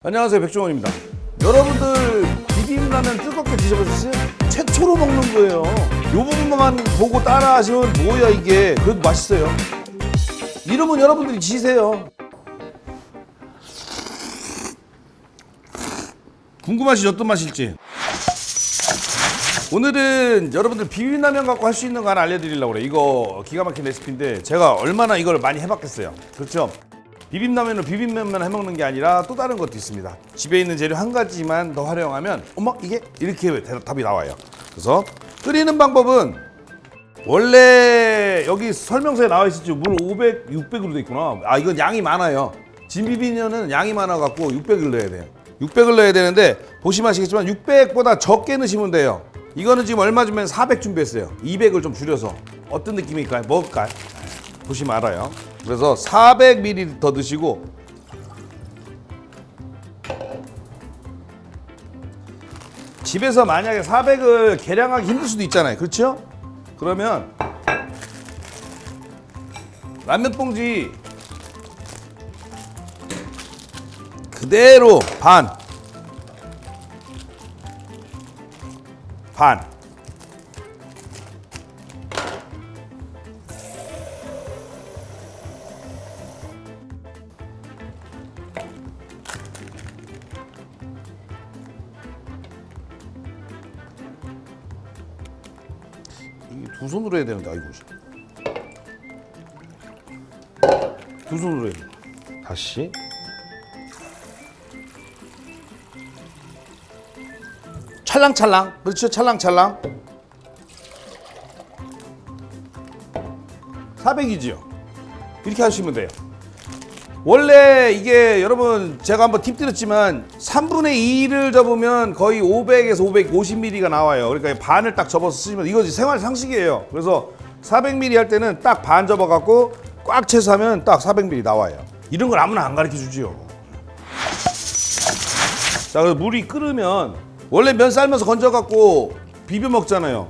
안녕하세요, 백종원입니다. 여러분들 비빔라면 뜨겁게 드셔보셨어요? 최초로 먹는 거예요. 요 부분만 보고 따라 하시면 뭐야 이게. 그래도 맛있어요. 이름은 여러분들이 지세요. 궁금하시죠? 어떤 맛일지. 오늘은 여러분들 비빔라면 갖고 할 수 있는 거 하나 알려드리려고 그래요. 이거 기가 막힌 레시피인데 제가 얼마나 이걸 많이 해봤겠어요. 그렇죠? 비빔라면을 비빔면만 해먹는 게 아니라 또 다른 것도 있습니다. 집에 있는 재료 한 가지만 더 활용하면 어머 이게 이렇게 답이 나와요. 그래서 끓이는 방법은 원래 여기 설명서에 나와 있었죠. 물 500, 600으로 돼 있구나. 아 이건 양이 많아요. 진비빔면은 양이 많아갖고 600을 넣어야 돼요. 600을 넣어야 되는데 보시면 아시겠지만 600보다 적게 넣으시면 돼요. 이거는 지금 얼마 전에 400 준비했어요. 200을 좀 줄여서 어떤 느낌일까요? 먹을까요? 보시면 알아요. 그래서 400ml 더 넣으시고 집에서 만약에 400을 계량하기 힘들 수도 있잖아요. 그렇죠? 그러면 라면 봉지 그대로 반 이게 두 손으로 해야 되는데 아이고 두 손으로 해야 돼. 다시 찰랑찰랑. 그렇죠? 찰랑찰랑. 400이지요. 이렇게 하시면 돼요. 원래 이게 여러분 제가 한번 팁 드렸지만 3분의 2를 접으면 거의 500에서 550ml가 나와요. 그러니까 반을 딱 접어서 쓰시면 이거지 생활 상식이에요. 그래서 400ml 할 때는 딱 반 접어 갖고 꽉 채서 하면 딱 400ml 나와요. 이런 걸 아무나 안 가르쳐 주지요. 자, 그래서 물이 끓으면 원래 면 삶아서 건져 갖고 비벼 먹잖아요.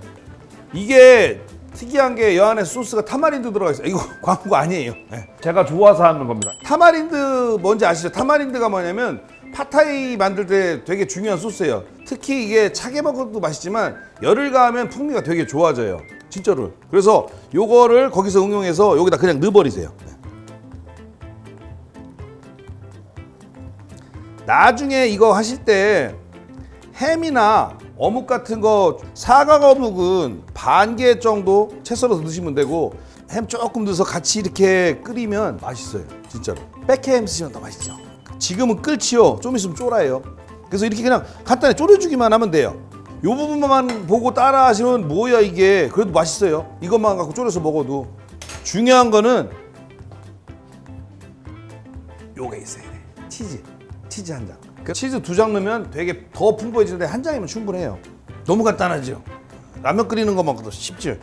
이게 특이한 게 여 안에 소스가 타마린드 들어가 있어요. 이거 광고 아니에요. 네. 제가 좋아서 하는 겁니다. 타마린드 뭔지 아시죠? 타마린드가 뭐냐면 팟타이 만들 때 되게 중요한 소스예요. 특히 이게 차게 먹어도 맛있지만 열을 가하면 풍미가 되게 좋아져요. 진짜로. 그래서 요거를 거기서 응용해서 여기다 그냥 넣어버리세요. 네. 나중에 이거 하실 때 햄이나 어묵 같은 거, 사각 어묵은 반 개 정도 채 썰어서 넣으시면 되고 햄 조금 넣어서 같이 이렇게 끓이면 맛있어요. 진짜로. 백햄 쓰시면 더 맛있죠. 지금은 끓지요. 좀 있으면 쫄아요. 그래서 이렇게 그냥 간단히 졸여주기만 하면 돼요. 요 부분만 보고 따라 하시면 뭐야 이게. 그래도 맛있어요. 이것만 갖고 졸여서 먹어도. 중요한 거는 요게 있어야 돼. 치즈 한 장. 치즈 2장 넣으면 되게 더 풍부해지는데 한 장이면 충분해요. 너무 간단하죠. 라면 끓이는 것만큼도 쉽죠.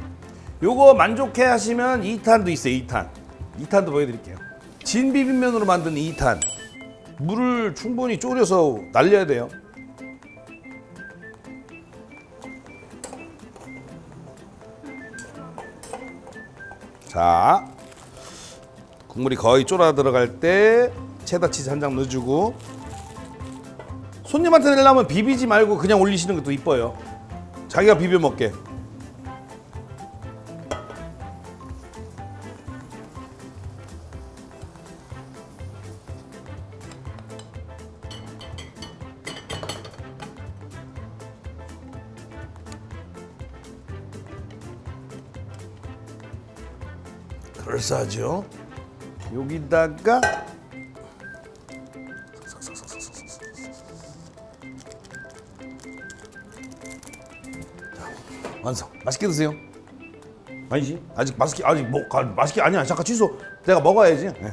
요거 만족해 하시면 2탄도 있어요. 2탄도 보여드릴게요. 진비빔면으로 만든 2탄. 물을 충분히 졸여서 날려야 돼요. 자, 국물이 거의 쫄아 들어갈 때 체다 치즈 한 장 넣어주고, 손님한테 내려면 비비지 말고 그냥 올리시는 것도 이뻐요. 자기가 비벼 먹게. 그럴싸하죠? 여기다가 완성. 맛있게 드세요. 아니지? 아직 맛있게 아니야. 잠깐 취소. 내가 먹어야지. 네.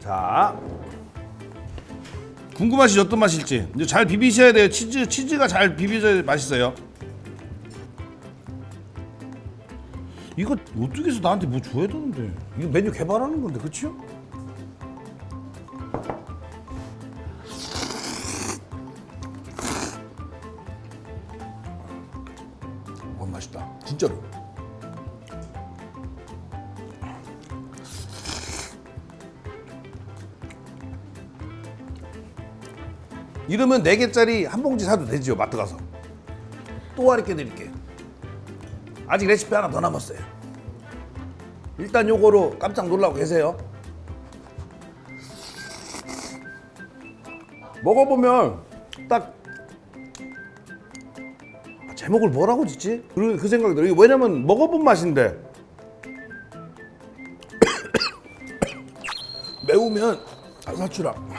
자, 궁금하시죠? 어떤 맛일지. 이제 잘 비비셔야 돼요. 치즈가 잘 비벼져야 맛있어요. 이거 어떻게 해서 나한테 뭐 줘야 되는데? 이거 메뉴 개발하는 건데, 그렇죠? 맛있다. 진짜로. 이러면 4개짜리 한 봉지 사도 되죠, 마트 가서. 또 가르쳐 드릴게요. 아직 레시피 하나 더 남았어요. 일단 요거로 깜짝 놀라고 계세요. 먹어보면 딱 제목을 뭐라고 짓지? 그 생각이 들어요. 왜냐면 먹어본 맛인데 매우면 사추랑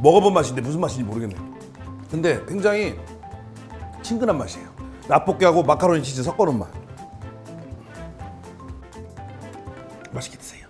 먹어본 맛인데 무슨 맛인지 모르겠네. 근데 굉장히 친근한 맛이에요. 라볶이하고 마카로니 치즈 섞어놓은 맛. 맛있게 드세요.